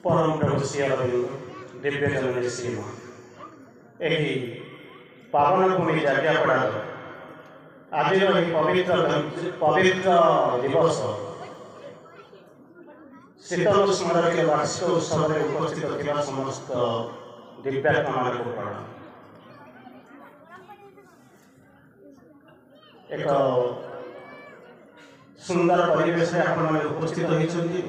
परम प्रभु श्री अरविंद दिव्य जननी श्रीमा यही पावन भूमि जागियापड़ा आज पवित्र दिवस शीतल स्मरण वार्षिक उत्सव में उपस्थित थिबा समस्त दिव्यात्मा मानक प्रणाम। एक सुंदर परिवेश में आपण उपस्थित होइछन्ती।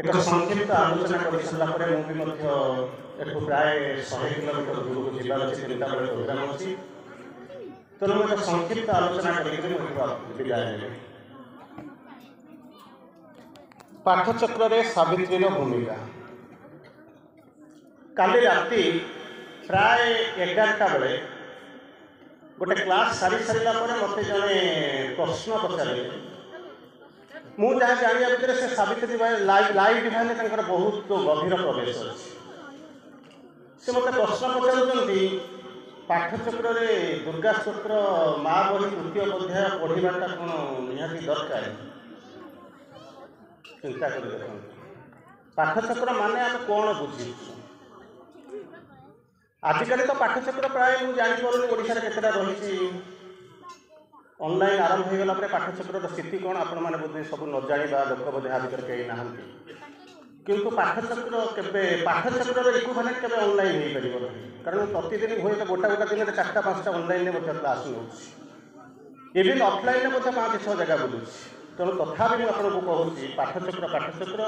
एक संक्षिप्त आलोचना कर सारा मुझे प्राय 100 किलोमीटर दूर को जीवार अच्छी चिंता बड़े प्रोग्राम अच्छी तो मुझे संक्षिप्त आलोचना करके विदाय ने पाठचक्र रे सावित्री भूमिका काली राति प्राय 11टा बेले गोटे क्लास सारी सारा मत जड़े प्रश्न पचारे मु जहाँ जाना भितर से सावित्री लाइव डिवाइन बहुत गभीर प्रवेश अच्छे से मत प्रश्न पचार पाठचक्र दुर्गा स्तोत्र माँ बही तृतीय अध्याय पढ़ाटा कौन निहाती दरकार चिंता कर देख पाठचक्र माने आम कौन बुझी आजिकल तो पाठचक्र प्राय मुझे जापर ओडार केतटा रही ऑनलाइन आरंभ हो गला पाठचक्र स्थिति कौन आपण मैंने बोधे सब न जाना लोक बोधे आ भर कहीं ना किंतु पाठचक्र के पाठचक्र इक्विवेलेंट के ऑनलाइन हो पार कारण प्रतिदिन हुए तो गोटा गोटा दिन 4-5टा ऑनलाइन में क्लास नौ इवन ऑफलाइन में 5-6 जगह बुलूँ तेणु तथा मुझे कहूँ पाठचक्र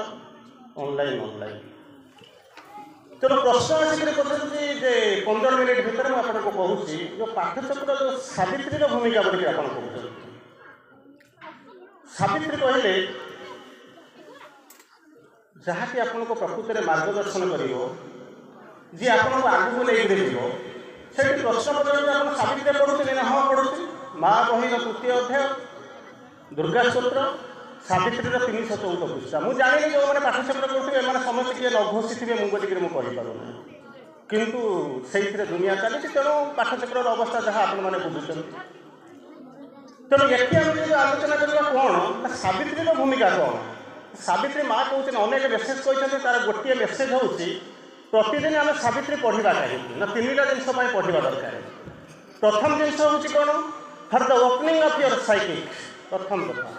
ऑनलाइन तेणु प्रश्न आसिक पचारे 15 मिनिट भितर मुझे कहूँ जो पाठचक्र जो सावित्री भूमिका बोलिए आप कहते सावित्री कहले जहाँकि आपन को प्रकृति में मार्गदर्शन कर जी आपको आगू लेकर से प्रश्न पचार आप सावित्री पढ़ुते ना हाँ पढ़ुचे माँ बही तृतीय अध्याय दुर्गा स्तोत्र सावित्री 314 पृष्ठा मुझे जानी जो मैंने पाठचक्र पढ़ुवे समस्त किए न घोषी थे मुझे कहीपरूना किंतु से दुनिया चली तेणु पाठचक्र अवस्था जहाँ आपने बुझुं तेणु ये जो आलोचना करवा कौन सावित्री भूमिका कौन सावित्री माँ कहते अनेक मेसेज कहते तार गोटे मेसेज हूँ प्रतिदिन आम सावित्री पढ़ा कहीं ना 3टा जिन पढ़ा दरकार प्रथम जिन हूँ कौन for the opening of your psychic प्रथम कथा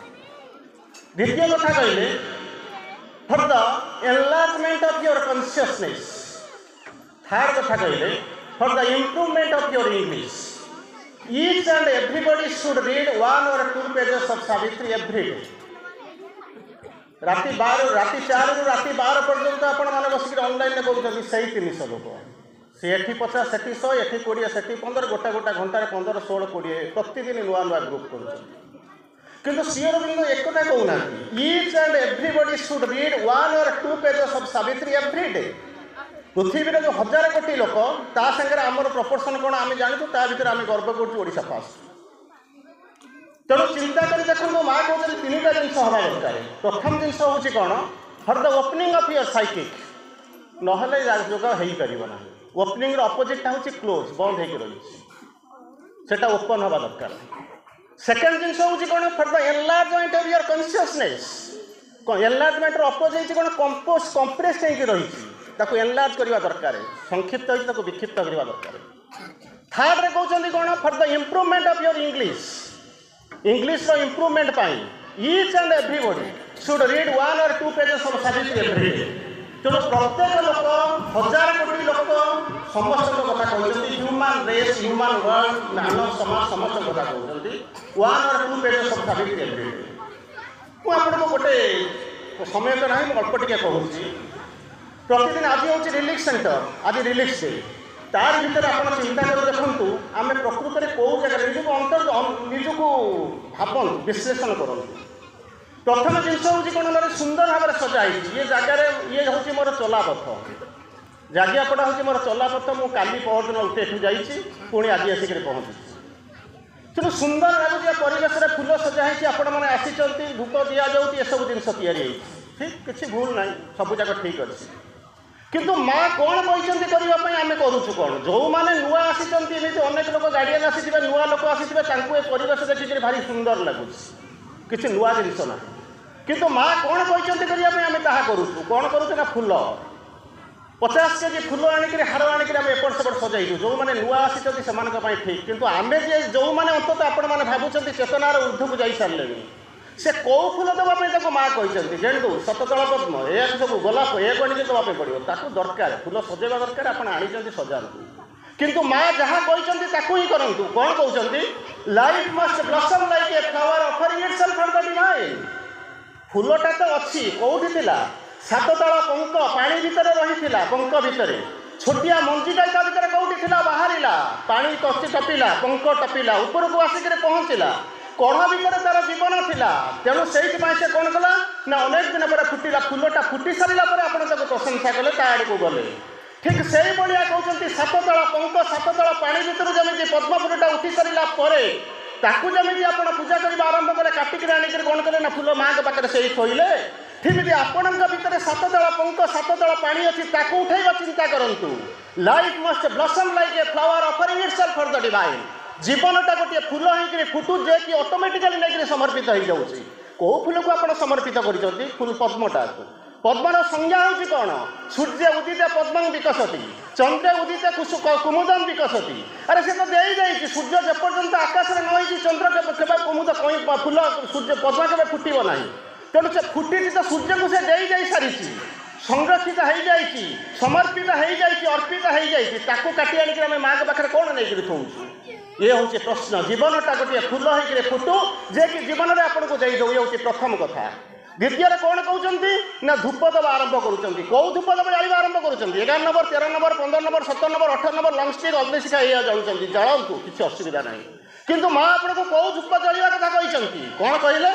द्वितीय कथा कहले for the enlargement of your consciousness third कथा कहले for the improvement of your English each and everybody should read 1 or 2 pages of Savitri every day राति 4 रु राति 12 पर्यंत आपण माने बसिक ऑनलाइन में कहउछथि सही 300 लोक से एठी 50 सेठी 100 एठी 20 सेठी 15 गोटा गोटा घंटा 15 16 20 प्रतिदिन नुआ नुआ ग्रुप करूछथि किंतु सियर बिंदु एक कथा कहूना each and everybody should read 1 or 2 pages of Savitri every day पृथ्वी में जो 1000 कोटी लोक ता संगे आमर प्रपोर्शन कौन आम जानू ता भर आम गर्व करोशा फास्ट तेणु चिंता कर देखो माँ कहते 3टा जिन हवा दरकार प्रथम जिन हूँ कौन for the opening of your psychic ना योग हो ना ओपनिंग अपोजिटा हूँ क्लोज बंद हो रही ओपन हवा दरकार सेकेंड जिन हूँ कौन for the enlargement of your consciousness enlargement opposite कौन कंपोज कंप्रेस हो रही एनलार्ज करवा दरकार संक्षिप्त हो विक्षिप्त करवा दरकार थर्ड रे कहते कौन for the improvement of your English improvement each and everybody should read 1 or 2 pages of Savitri every day तेणु प्रत्येक लोक 1000 कोटी लोक समस्त कथा कहते ह्यूमन रेस ह्यूमन वर्ल्ड मानव समाज समस्त कथा कहते 1 or 2 pages of Savitri every day मुझे गोटे समय तो ना अल्प टे कहूँ प्रतिदिन आज हूँ रिलीफ सेंटर आज रिलीफ डे तार भर आप चिंता कर देखु आम प्रकृत में कौ जगह निजक भाव विश्लेषण करूँ प्रथम जिन हूँ कौन मेरे सुंदर भाव में सजाई ये जगार ये हूँ मोर चलापथ जागियापड़ा हूँ मोर चलापथ मुझे काली परदिन उठे एठू जापुणी आज आसिक पहुँची तेणु सुंदर लगुच परिवेश में फूल सजाई आपण मैंने आसी धूप दि जाऊँगी ये सब जिन या ठीक किसी भूल ना सब जाक ठीक अच्छे किंतु माँ कौन कहते करने आम करुचु कौन जो मैंने नुआ आसी अनेक लोक गार्डियन आसी नुआ लोक आसी परिवेश देखिए भारी सुंदर लगुच किसी नुआ जिनस ना किंतु माँ कौन कहते आम ताहा करूँ कौन करूँ ना फूल 50 केजी फूल आनिक हार आनिक एपट सेपट सजाइलु जो मैंने नुआ आसी से ठीक किंतु आमे जे जो मैंने अंततः आपण मैंने भावुं चेतनार ऊर्ध्व को जाई सारे से कौ फूल देवाई माँ कहते गेंडू शतदल पद्म ए सब गोलाप ए आनिक देवाई पड़ो ताकू दरकार फूल सजेवा दरकार आप आनी सजातु किंतु माँ जहाँ कहते ही करूँ कौन कहते life must blossom like a flower offering itself for the divine फूलटा तो अच्छी कौटी थिला 7 तल पंक पानी भितर रही पंक भितर छोटिया मंजीटा ता भितर कौटी थिला बाहरिला पानी टपिला पंक टपिला ऊपर को आसिक पहुँचला कढ़ भितर तार जीवन थिला तेणु से कौन कला ना अनेक दिन पर फुटिला फूलटा फुटी सारा पर आप प्रशंसा कले ता आड़ को गले ठीक से भाया कहते 7 तल पंक 7 तल पानी भितर जमी पद्म फूलटा उठी सारा ताकू जमी आप पूजा करने आरंभ कले काटिक आनिक कौन कले ना फूल माँ के पाखे से थोइले ठीक आपण भितर 7 तल पंक 7 तल पानी अच्छी ताकू उठेगा चिंता करूँ life must blossom like a flower offering itself for the divine जीवनटा गोटे फूल होकर फुटू जे कि ऑटोमेटिकली नहीं समर्पित हो जाऊँगी कौ फूल को आप समर्पित कर फूल पद्मटा पद्मर संज्ञा हूँ कौन सूर्य उदित पद्म विकसती चंद्र उदित कुमुदम विकसती अरे से तो दे सूर्य जेपर्यंत आकाश में नई चंद्र के कुमुद फूल सूर्य पद्म के फुटब ना तेणु से फुटी तो सूर्य को से दे सारी संरक्षित हो जाए समर्पित हो जाए अर्पित हो जाए काटी आनिक आम माँ के पाखे कौन नहीं थोचु ये हूँ प्रश्न जीवनटा गोटे फूल होकर फुटू जे कि जीवन में आपको दे दो ये हूँ प्रथम कथा द्वितीय कौन कहते ना धूप दबा आरंभ करुँच कौ धूप दबा जावा आरंभ करुँच 11 number 13 number 15 number 17 number 18 number लंग स्टिक अग्निशिखा ये जाऊँच जलातु किसी असुविधा ना किंतु माँ आपको कौ धूप जलिया कथा कहते कौन कहले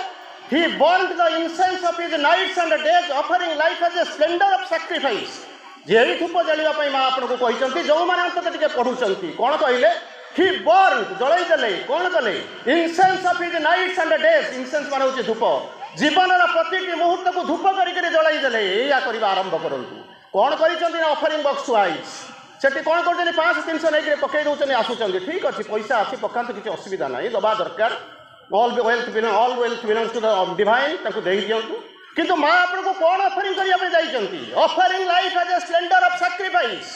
He burned the incense of his nights and days, offering life as a splendor of sacrifice. जेही धूप जलिया माँ आपको कहते जो मैंने अंत पढ़ुंट कौन कहले He burned जलई देले कौन कले incense of his nights and days incense मान हूँ धूप जीवन प्रति मुहूर्त को धूप करके जलई देले या करवा आरंभ करूँ कौन कर ऑफरिंग बॉक्स वाइज सेठी कौन कर 500-300 नहीं पकई दौरान आसुँच ठीक अच्छे पैसा अच्छी पकाते किसी असुविधा ना दबा दरकार all wealth belongs to the divine ताको दे दियंतु किंतु माँ आपको कौन ऑफरिंग करने जाइछंती offering life as a splendour of sacrifice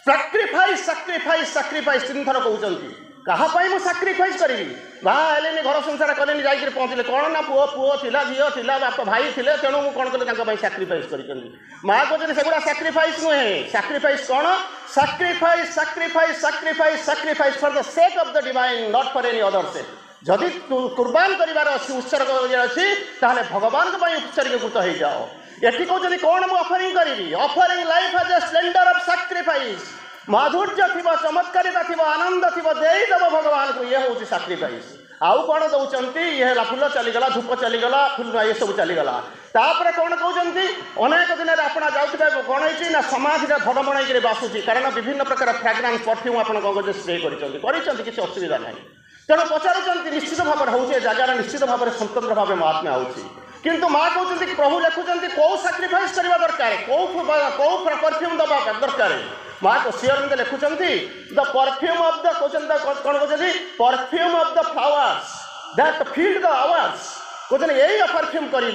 sacrifice sacrifice sacrifice 3 थर कहउछंती कहा पाई मु सैक्रिफाइस करिवि बा हेलेनी घर संसार कलेनी जाइके पहुँचले कौन ना पुओ थिला झियो थिला बाप भाई थिले तेणु मु कौन कले तांका पाई सैक्रिफाइस करिछंती माँ कहते सेगुड़ा सैक्रिफाइस नुहे सैक्रिफाइस कौन sacrifice sacrifice sacrifice sacrifice for the sake of the divine not for any other sake जदि कुर्बान करार अच्छी उत्सर्ग अच्छी ताहले भगवान उत्सर्गीकृत हो जाओ ये कहते कौन मुझे ऑफरिंग करी offering life as a splendour of sacrifice माधुर्य थी चमत्कारिता थी आनंद थी देदेव भगवान को ये हूँ सैक्रिफाइस आउ कौन दौरान ये फूल चलीगला धूप चलीगला फूल ये सब चलीगला तापर कौन कहते अनेक दिन आप जाऊे कौन है समाधि धड़ बणाई बासुची कारण विभिन्न प्रकार फ्राग्रांस परफ्यूम आप स्प्रे कर किसी असुविधा ना तेणु पचारुंट निश्चित भाव में हूँ जगार निश्चित भाव में स्वतंत्र भाव महात्मा आउची किंतु माँ कहते प्रभु लिखुंट कौ सैक्रिफाइस करवा दरकार कौ परफ्यूम दबा दरकार माँ तो श्रीअरविंद लिखुंट द परफ्यूम ऑफ द कौन कहते perfume of the flowers that filled the hours कहते यही परफ्यूम कर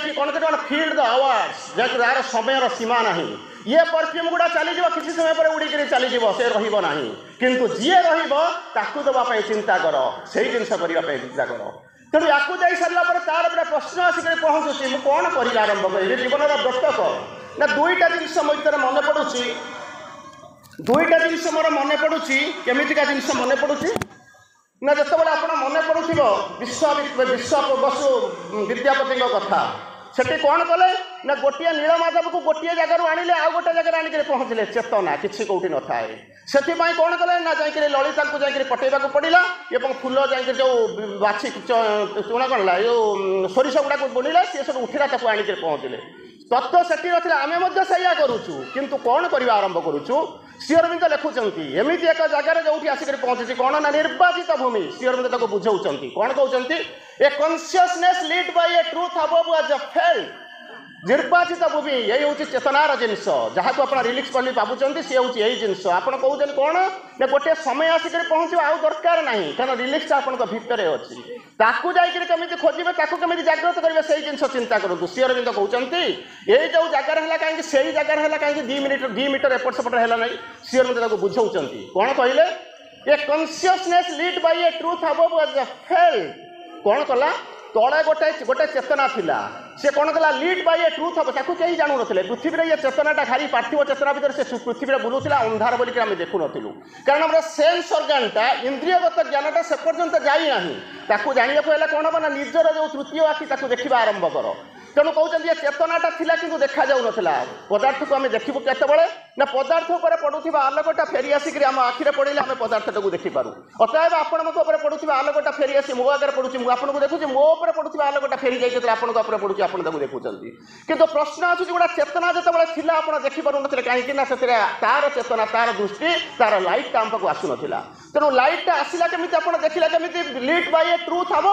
कि कौन कहते फील्ड द आवर्स जैसे यार समय सीमा ना ये परफ्यूम गुड़ा चलीज किसी समय पर उड़िक चलीज से रहा किंतु जी रही देवाई चिंता कर से जिन करने चिंता कर तेणु या सारापर तार गोटे प्रश्न आसिक पहुँचुची मुझे कौन कर आरंभ करी जीवन व्रतक ना दुईटा जिनस मो मन पड़ू दुईटा जिनस मोर मन पड़ू केमिका जिनस मन पड़ू ना जो आप मन पड़ू विश्व बसु विद्यापति कथा सेठी कौन कले ना गोटे नीलमाधव को गोटे जगार आनिले आ गोटे जगह आनिक पहुँचले चेतना किसी कौटी न थाए से कौन कले ना जाकि ललिता को जाकि पटेवा पड़ा और फूल जाकि जो बाछी चूना कौन जो सोरिष गुड़ा बुणिले सी सब उठिला आनिक पहुँचले तत्व से ना आम सैया करुचु किंतु कौन करवा आरंभ करुचु श्रीअरविंद लिखुंट एमती एक जगार जो आसिक पहुँची कौन ना निर्वाचित भूमि श्रीअरविंद ताको बुझाऊँ कौन कहते a consciousness lead by a truth above was felt निर्वाचित भूमि यही हूँ चेतनार जिनस जहाँ को आप रिलिक्स पल्ली भावुं सी हूँ यही जिनस आप कहते कौन ना गोटे समय आसिक पहुँचा आउ दरकार ना कारण रिलिक्स आप भितर अच्छी ताकू जाकमी खोजे कमी जाग्रत करेंगे से जिन चिंता करूँ सी अरविंद कहते ये जो जगार है कहीं से जगार है कहीं 2 मीटर एपट सेपट है ना सी अरविंद बुझाऊँ कौन कहले a consciousness lead by a truth above was felt कौन कला तले गोटे गोटे चेतना थिला से कौन कला लीड बाय ए ट्रूथ हम ताकू कहीं जानू नथिले पृथ्वी रे ये चेतनाटा खाली पार्थिव चेतना भीतर से पृथ्वी रे बुलुथिला अंधार बोली कि हम देखु नथिलु कारण हमर सेंस ऑर्गनटा इंद्रियगत ज्ञानटा से पर्यंत जाई नाही ताकू जानिया को कौन हम ना निजर जो तृतीय आखि ताकू देखिबा आरंभ कर तेणु कहते ये चेतनाटा थिला किंतु देखा जाऊ नथिला पदार्थ को आम देखिबु केतेबेले ना पदार्थ उपर पड़ुथिबा आलोकटा फेरी आसिक आम आखिरे पड़िले आम पदार्थटाକୁ ଦେଖିପାରୁ अतएव आपणक उपर पड़ुथिबा आलोकटा फेरी आसी मो आगे पड़ुछि मु आपनको देखुछि मो उपर पड़ुथिबा आलोकटा फेरी जाई जेतले आपणक उपर पड़ुछि आपण ताकू देखुछंती किंतु प्रश्न आछुछि गोटा चेतना जेतेबेले थिला आपण देखिपारु नथिले काहे कि ना सेतरे तार चेतना तार दृष्टि तार लाइट टा हमको आसु नथिला तेणु लाइट टा आसिला केमिति आपण देखिला केमिति लीड बाय ए ट्रूथ हम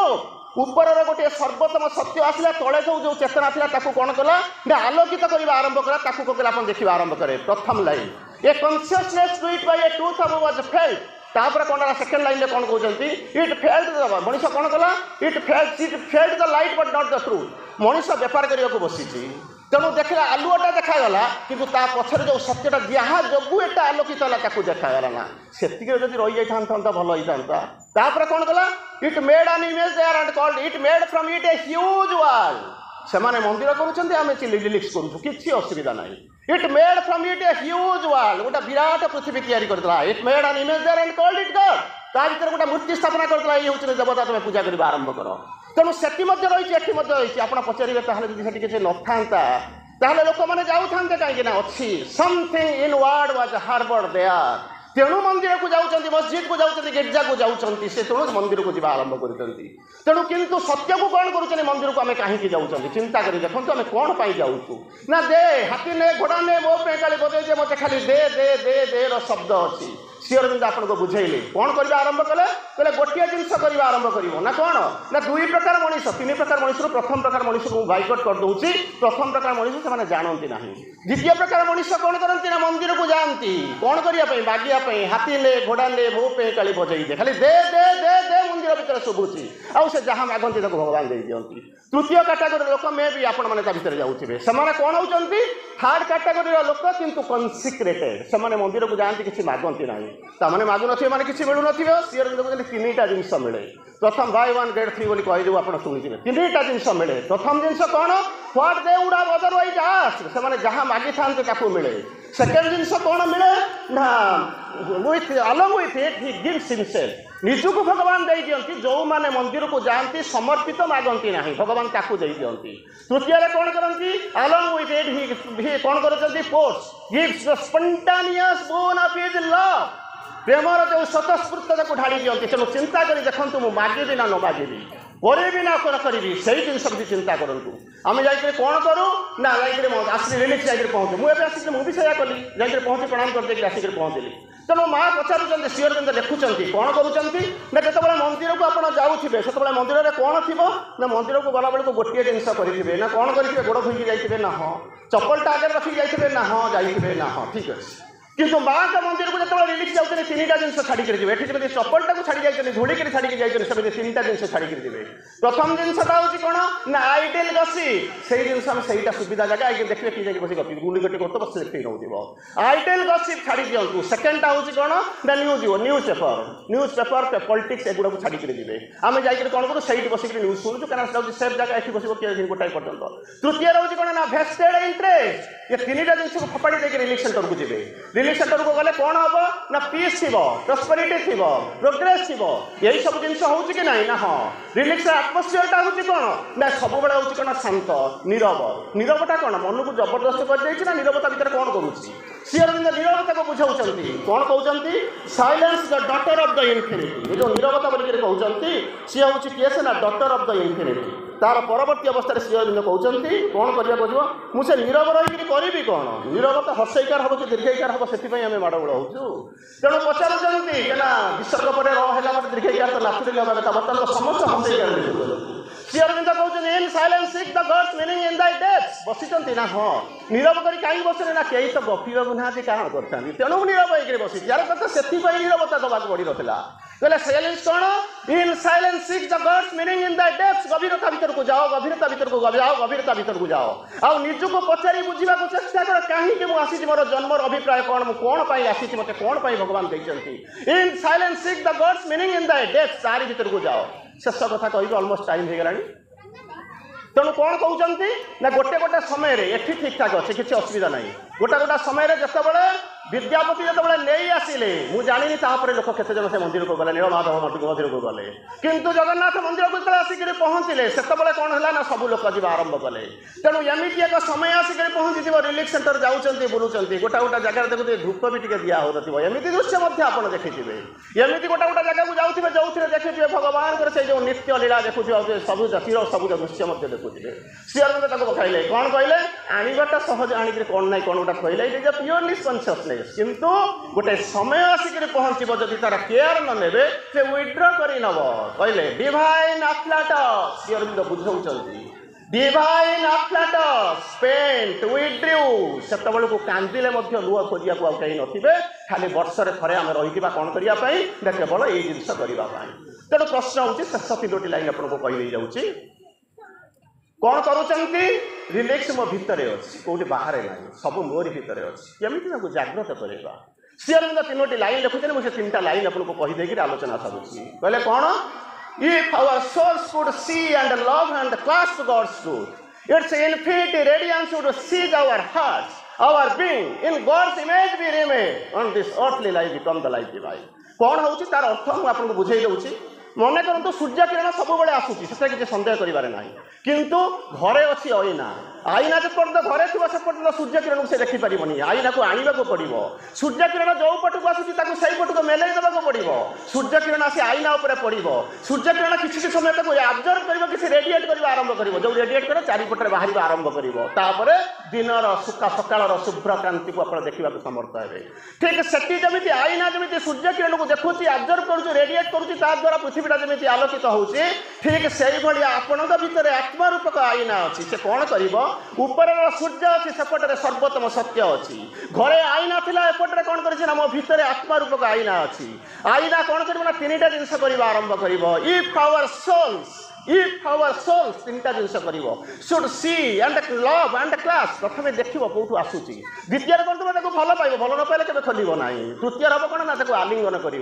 ऊपर गोटे सर्वोत्तम सत्य आसला तले जो चेतना था ताकू कौन कला आलोकित करने आरंभ कला ताकू कला देखा आरंभ करे प्रथम line a consciousness to it by a truth above was felt तापर कौन सेकेंड लाइन में कौन कहते इट फेल्ड मनीष कौन कला it failed the light but not the truth Manish बेपार करने को बसी तेणु देखला आलुआटा देखागला किंतु ता पछरे जो सत्यटा जहाँ जोगु एटा आलोकित है ताकू देखागला ना सेति जदि रही जाता भल होता तापर कौन कला it made an image there and called it made from it a huge wall से माने मंदिर करूछन्ते आमे रिलिक्स करूछु किछि असुविधा नाही it made from it a huge wall गोटा विराट पृथ्वी तैयारी करतला it made an image there and called it god ता भीतर गोटा मूर्ति स्थापना करतला ये होछ देवता तुम पूजा करबा आरंभ करो तेणु सेठी मध्य रही एठी मध्य रही आपण पचारिबे ताहले जदि सेठी किछि नथांता ताहले लोक माने जाउ थांते काहे ना अछि something in word was harboured there तेणु मंदिर को जाऊँच मस्जिद को जाऊँच गिर्जा को जाऊँच से तेणु मंदिर को जावा आरंभ कर तेणु किंतु सत्य को कौन करुँच मंदिर को आम कहीं जाऊँ चिंता कर देखो आम कौन पाई जाऊँ ना दे हाथी ने घोड़ा ने मो पे खाली बजे मत खाली दे दे दे दे रो शब्द अच्छी सी अरविंद आपको बुझेले कौन करने आरंभ कले कहले गोटे जिनस करवा आरंभ कर ना कौन ना 2 प्रकार मनीष 3 प्रकार मनीष प्रथम प्रकार मनीष को बाइकट कर दूसरी प्रथम प्रकार मनीष से जानती ना द्वितीय प्रकार मनीष कौन करती ना मंदिर को जाती कौन करने मागिया हाथी ले घोड़ा ले मो पे काली बजे दे खाली दे दे दे दे मंदिर भितर शुभुची आउ से जहाँ मागती भगवान दे दिखती तृतीय कैटेगोरी लोक मे भी आपण मैंने भीतर जाऊे से कौन होती थर्ड कैटेगोरी लोक किंतु कनसिक्रेटेड से मंदिर को जाती किसी मागती ना ताने मागु ना किसी मिलू ना सी अरविंद 3टा जिनस मिले प्रथम बाय 1 गेट 3 बोली कही आप शुणी 3टा जिनस मिले प्रथम जिनस कौन what they would have otherwise asked से जहाँ मागी था मिले सेकेंड जिनस कौन मिले ना with along with it he gives himself निजको भगवान दे दियंती जो माने मंदिर को जाती समर्पित मागंती ना भगवान ताकू दे दियंती तृतीय कौन करती अलोंग विथ इट ही कौन करती post gives the spontaneous born of his love प्रेमर जो स्वतस्फूर्त को ढाड़ी दियंती तेणु चिंता कर देखु मु मागिबी ना न मागिबी करी ना करी से जिन चिंता करूँ आम जा कौन करूँ ना आसिक रिलिक्स जा पहुँचे मुझे आसिक मुझे से कली जा पहुँची प्रणाम करदे आसिक पहुँचली तेणु माँ पचार सी अरविंद लिखुं कौन करुँच ना जो मंदिर को आप जाऊे से मंदिर में कौन थी ना मंदिर को गला बेलू गोटे जिनस करेंगे ना कौन करेंगे गोड़ धोई जाइए ना हाँ चप्पलटा आगे रखी जाइए ना हाँ जाइए ना हाँ ठीक अच्छे किंतु माँ का मंदिर को जो रिलिक्स जाते 3टा जिनस छाड़ी जी चप्पलटा को छाड़ी जाइए धूलिक छाड़ी जाइए 3टा जिनस छाड़ी जी प्रथम जिनसटा हूँ कौन ना आइडियल गसी से जिनस आम सहीटा सुविधा जगह आगे देखिए कि जाइए बस गपी गुली गटी करते बस देखते नौ आइडियल गसी छाड़ी दिंतु सेकेंडटा हूँ कौन ना न्यूज पेपर पॉलिटिक्स एगुड़ा को छाड़ी जी आम जाइए कौन करूँ सही बसिक न्यूज शुणु कहीं सेफ जगह ये बस गोटाए पर्यटन तृतीय हूँ कौन ना भेस्टेड इंटरेस्ट ये 3टा जिनस को फपाड़ी देकर रिलिक्स सेंटर को जी रिलिक्स सेंटर को गले कौन हम ना पीस थी प्रस्पेरिटी थी प्रोग्रेस थी यही सब जिन हो कि ना हाँ रिलिक्स आटमोस्फियरटा हूँ कौन ना सब बड़े हूँ कौन शांत नीरव नीरवटा कौन मन को जबरदस्त कर नीरवता भितर कौन करुच्ची सी अरविंद नीरवता को बुझाऊँ कौन कहते silence the daughter of the infinity जो नीरवता बोलिक कहते सी हूँ किए से ना डॉटर ऑफ द इन्फिनिटी तार परवर्ती अवस्था सी अरविंद कहते कौन करने को मुझे नीरव रही करी कौन नीरव तो हर्षईकार हम कि दीर्घईकार हम से आम माड़गोड़ हो तेणु पचारूँ विसर्ग पर रहा दीर्घईकार तो नाथुरी हवा कथा बर्तमान तो समस्त हर्षईकार श्री अरविंद कहते in silence seek the God's meaning in the depths बसिचंती ना हाँ नीरव करी कहीं बसले ना कई तो गपिबा ना कारण करते तेणु नीरव होकर बसी यार कत से नीरवता दबा पड़ रहा कहले साइलेंस कौन in silence seek the God's meaning in the depths गभीरता भीतर को जाओ गभीरता भीतर को जाओ गभीरता भीतर को जाओ आ निज को पचारि बुझा चेष्टा कर कहीं मुझे मोर जन्मर अभिप्राय कौन मुझे कौन आसी मत कौन भगवान देखते इन silence seek the God's meaning in the depths तारी भीतर को जाओ शेष कथा कह अलमोस्ट टाइम हो गलानी तेणु कौन कहते ना गोटे गोटे समय एठी ठीक ठाक अच्छे किसी असुविधा ना गोटे गोटे समय जिते विद्यापति जो नहीं आसिले मुझे जानी लोक केते जन से मंदिर को गले नीलमाधव मंदिर को गले किंतु जगन्नाथ मंदिर को आसिक पहुँचले से कौन है ना सब लोक जा आरंभ कले तेणु एमती एक समय आसिक पहुँची रिलीफ सेंटर जाऊँच बुलूँ गोटा गोटा जगह देखते धूप भी टे दिया हो एमती दृश्य आप देखिए एमती गोटा गोटा जगह को जाऊे जो देखिए भगवान से जो नित्य लीला देखुए सबुज चिर सबुज दृश्य देखुए श्री अरविंद कहले कौन कहले आनवाटा सहज आणिक कौन ना कौन गोटा कहले it is a purely consciousness किंतु गोटे समय आसिक पहुँचब जदि तार केयर न ने से विड्र कर नब कहले डिवाइन अफ्लाटस श्री अरविंद बुझाऊँ डिवाइन अफ्लाटस पेंट विड्रू से को कांदिले लुह खोजा को कहीं नथिबे खाली वर्षे थे आम रही कौन करने केवल यही जिनस करने तेणु प्रश्न होची शेष 3टी लाइन आपको कही जाऊँगी कौन करुँच रिलैक्स मो भितर अच्छी कौटी बाहर ना सब मोरी भितर अच्छी केमी जागृत करवा श्री अरविंद 3टी लाइन लिखुचे मुझे 3टा लाइन आपको कहीदेक आलोचना सारूँ कहले कौन if our souls could see and love and clasp God's truth its infinity radiance would seize our hearts our being in God's image we remain on this earthly life become the life divine कौन होची तार अर्थ मुझे आपको बुझे दूसरी मन करते सूर्य किरण सब बड़े आसूसी से किसी सन्देह करें ना किंतु घरे अच्छी आईना आईना जो पर्यटन घरे थी से पर्यटन सूर्य किरण से देखिपर आईना को आने को पड़ो सूर्य किरण जो पटक आसूसी पट को मेल देवाक पड़ो सूर्य किरण आसी आईना उपर पड़ो सूर्य किरण किसी समय आब्जर्व कर किसी रेडिएट करवा आरंभ कर जो रेडिएट कर चारिपटे बाहर आरंभ कर दिनर सकाल शुभ्र क्रांति को आप देखा समर्थ हे ठीक से जमी आईना जमी सूर्य किरण को देखुची आब्जर्व करुँ रेडिएट करुँचा पृथ्वीटा जमी आलोकित होची ठीक से आपण भितर आत्मा रूपक आईना अच्छी से कौन कर ऊपर सूर्य अच्छी सेपटे सर्वोत्तम सत्य अच्छी घरे आईना थिला एपटे कौन कर मो भितर आत्मा रूपक आईना अच्छी आईना कौन कर 3टा जिनस कर आरंभ कर इफ आवर सोल्स 3टा जिनस कर should see and love and class प्रथम देख कौटू आसूची द्वितीय कर भल पाइब भल न पाइले के खोल ना तृतीय हम कौन ना आलिंगन कर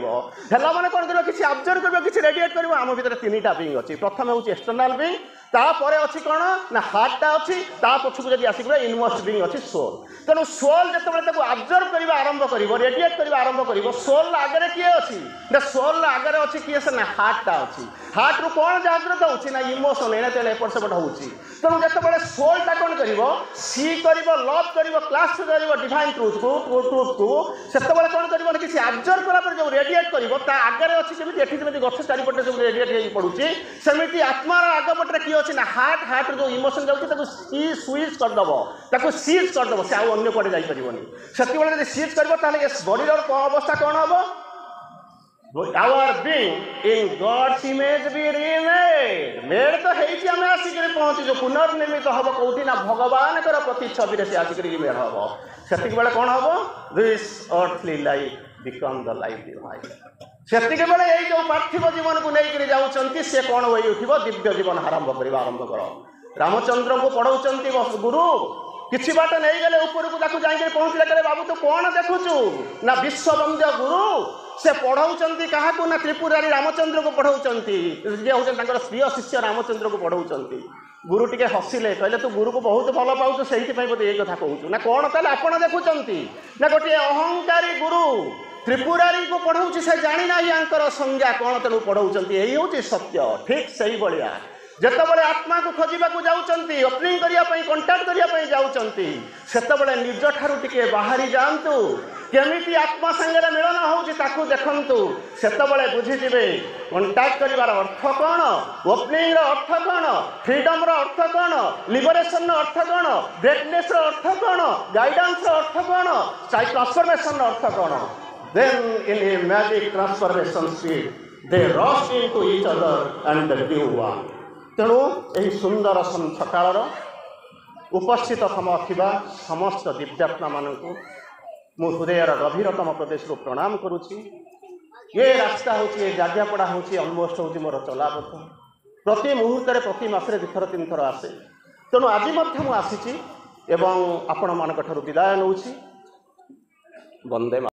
मैंने कौन कर किसी आब्जर्व कर किसी रेडिएट कर आम भर 3टा बीइंग अच्छी प्रथम हूँ एक्सटर्नाल बीइंग तापर अच्छी कौन ना हार्टा अच्छी पछक जब आसिक इनमोस्ट बीइंग अच्छी सोल तेणु सोल जो आब्जर्व करने आरंभ कर रेडिएट करने आरंभ कर सोल आगे किए अच्छी ना सोल आगे अच्छी किए से ना हार्टा अच्छी हार्ट रु कौन जागृत होची ना इमोशन एना तेल एपट सेपट होची तेणु जो सोलटा कौन कर सी कर लव कर क्लास कर डिवाइन ट्रूथ को से कौन कर किसी आब्जर्व कलापर जो रेडिएट कर आगे अच्छी जमी गछ चारिपटे जो रेडिएट पड़ूची सेमती आत्मार आगपटे किए अच्छी ना हार्ट जो इमोशन जाऊँगी स्विच करदेव सीज करदेव से आउ अन्य कड़े जापरनि से सीज कर बॉडी अवस्था कौन हम Our being in God's image be remade. Made तो है आम आसिक पहुँची जो पुनर्निर्मित हम कौटी ना भगवान प्रति छवि से आसिक मेल हम से बेले कौन हम this earthly life become the life divine से बेले यही जो पार्थिव जीवन को लेकर जाऊँच से कौन हो उठो दिव्य जीवन आरंभ कर रामचंद्र को पढ़ाऊँ गुरु किसी बाट नहीं गले ऊपर को जाकर पहुँचले कहे बाबू तो कौन देखुचु ना विश्ववंद्य गुरु से पढ़ाऊँ क्या ना त्रिपुरारी रामचंद्र को पढ़ाऊँ जी हूँ प्रिय शिष्य रामचंद्र को पढ़ाऊँ गुरु टिके हसिले कहले तू गुरु को बहुत भल पाऊ से बोधे ये कथा कहूँ ना कौन ताले आपण देखुंत ना गोटे अहंकारी गुरु त्रिपुरारी को पढ़ाऊँ से जाणी ना यांकर संज्ञा कौन तेणु पढ़ाऊँ यही हूँ सत्य ठीक से भाया जितेबाला आत्मा को खोजा जाऊँगी ओपनिंग करने कंटाक्ट करने जाऊँगी से निज ठारू टिके बाहरी जातु केमी आत्मा सांगे मिलन हो देखु से बुझीजे कंटाक्ट कर अर्थ कौन ओपनिंग अर्थ कौन फ्रीडम अर्थ कौन लिबरेशन अर्थ कौन ग्रेटनेस अर्थ कौन गाइडेंस अर्थ कौन ट्रांसफॉर्मेशन अर्थ कौन then in a magic transformation speed they rush into each other and the give one तेणु यही सुंदर सकाळर उपस्थित थिबा समस्त दिव्यात्मा मानू मु हृदयर गभीरतम प्रदेश प्रणाम करुच्ची। ये रास्ता हूँ ये जाग्यापड़ा हूँ ऑलमोस्ट हूँ मोर चलापथ प्रति मुहूर्त प्रति मासरे 2 थर 3 थर आसे। तेणु आज मुझे आसी आपण मान विदाय नौ। वंदे।